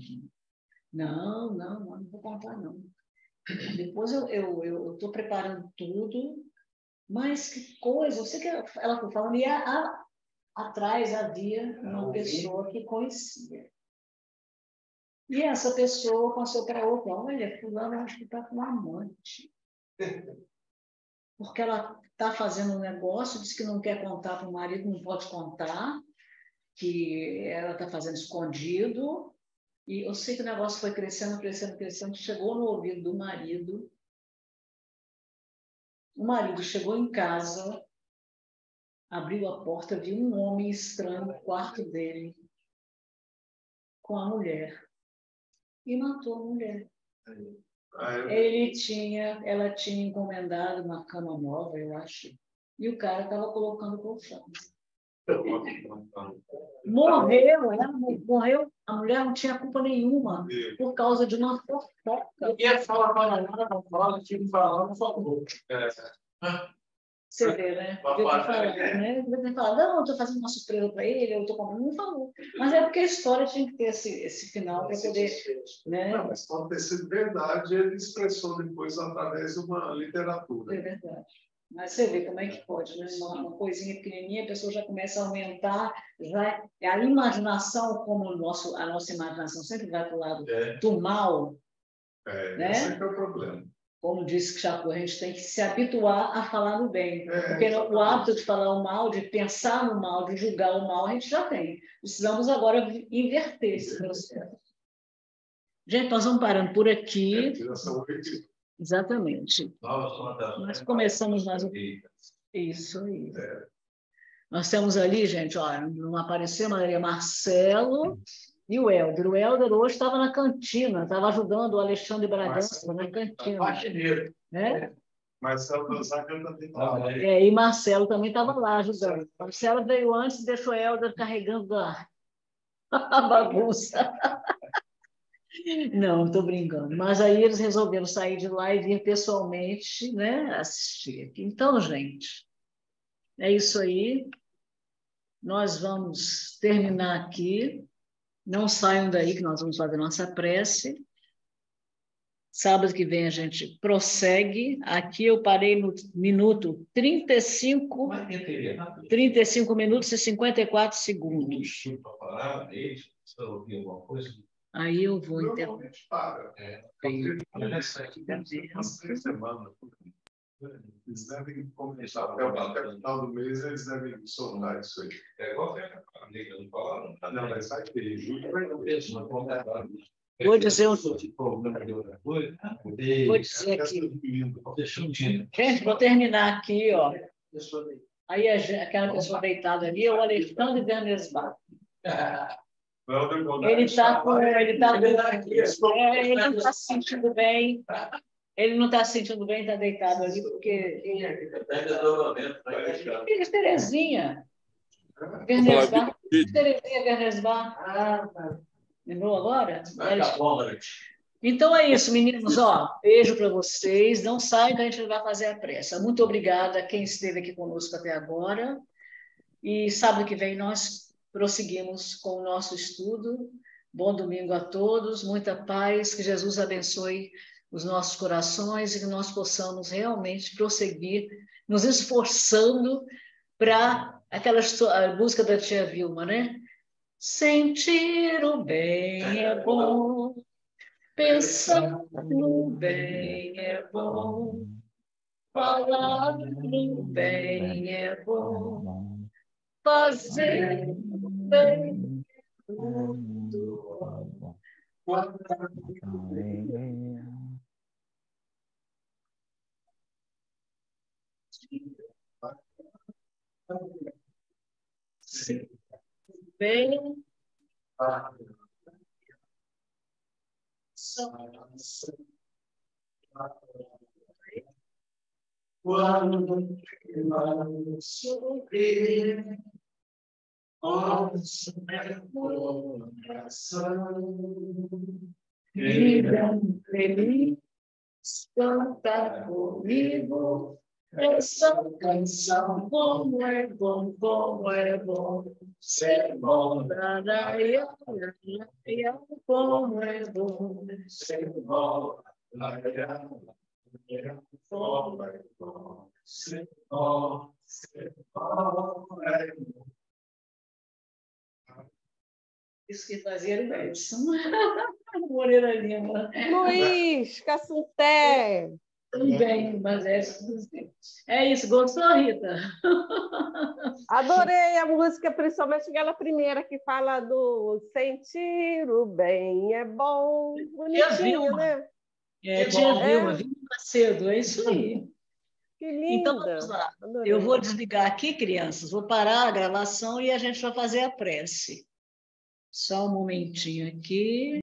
B: Não vou contar não. Depois eu estou preparando tudo, mas que coisa, eu sei que ela foi falando, e atrás havia uma pessoa que conhecia. E essa pessoa passou para outra, olha, fulano acho que está com um amante. Porque ela está fazendo um negócio, disse que não quer contar para o marido, não pode contar, que ela está fazendo escondido. E eu sei que o negócio foi crescendo, chegou no ouvido do marido. O marido chegou em casa, abriu a porta, viu um homem estranho no quarto dele, com a mulher, e matou a mulher. Ela tinha encomendado uma cama nova, eu acho, e o cara estava colocando colchão. Morreu, a mulher não tinha culpa nenhuma por causa de uma fofoca.
G: E fala para ela, não fala, tipo, falar, não falou.
B: Você vê, né? Devia ter falado, não, eu estou fazendo uma surpresa para ele, eu estou comprando, não falou. Mas é porque a história tinha que ter esse final para poder. Né?
D: Não, mas pode ter sido verdade, ele expressou depois através de uma literatura.
B: É verdade. Mas você vê como é que pode, né? Uma coisinha pequenininha, a pessoa já começa a aumentar, a imaginação, como a nossa imaginação sempre vai para o lado do mal. Né?
D: Esse é que é o problema.
B: Como disse Chaco, a gente tem que se habituar a falar no bem. Porque o hábito de falar o mal, de pensar no mal, de julgar o mal, a gente já tem. Precisamos agora inverter esse processo. Gente, nós vamos parando por aqui. Exatamente. Nós começamos mais um. Isso aí. Nós temos ali, gente, olha, não apareceu, mas ali é Marcelo e o Helder. O Helder hoje estava na cantina, estava ajudando o Alexandre Bragança na cantina.
D: Marcelo Gonzaga também estava.
B: E Marcelo também estava lá ajudando. Marcelo veio antes e deixou a Helder carregando a bagunça. Não, estou brincando. Mas aí eles resolveram sair de lá e vir pessoalmente, né, assistir aqui. Então, gente, é isso aí. Nós vamos terminar aqui. Não saiam daí que nós vamos fazer nossa prece. Sábado que vem a gente prossegue. Aqui eu parei no minuto 35 minutos e 54 segundos. Aí eu vou interromper.
D: Eles devem começar até o final do mês, eles devem soltar isso aí.
E: É igual a amiga, não falaram?
D: Não, mas vai ter.
B: Vou dizer aqui. Gente, vou terminar aqui, ó. Aí aquela pessoa deitada ali é o Alexandre Vernesbach. Ele está se sentindo bem. Ele não está se sentindo bem, está deitado ali, porque... Filha Terezinha. Vernesbach. Terezinha Vernesbach. Lembrou agora? Então é isso, meninos. Ó, beijo para vocês. Não saiam que a gente vai fazer a pressa. Muito obrigada a quem esteve aqui conosco até agora. E sábado que vem nós prosseguimos com o nosso estudo. Bom domingo a todos. Muita paz. Que Jesus abençoe os nossos corações e que nós possamos realmente prosseguir, nos esforçando para aquela música da tia Vilma, né? Sentir o bem é bom, pensar no bem é bom, falar no bem é bom, fazer o bem é tudo. Sim. Bem, quando sorrir, ouça meu coração, vida feliz, canta comigo. Essa canção, como é bom ser bom, como é bom ser bom, como é bom ser bom, Isso que fazia era o Edson. Moreira Lima.
H: Luiz Cassunté.
B: Também, mas é isso. Gostou, Rita?
H: Adorei a música, principalmente aquela primeira que fala do sentir o bem é bom. Bonitinho, né?
B: Tia Vilma, Vilma Macedo, é isso aí.
H: Que linda.
B: Então, vamos lá. Adorei. Eu vou desligar aqui, crianças, vou parar a gravação e a gente vai fazer a prece. Só um momentinho aqui.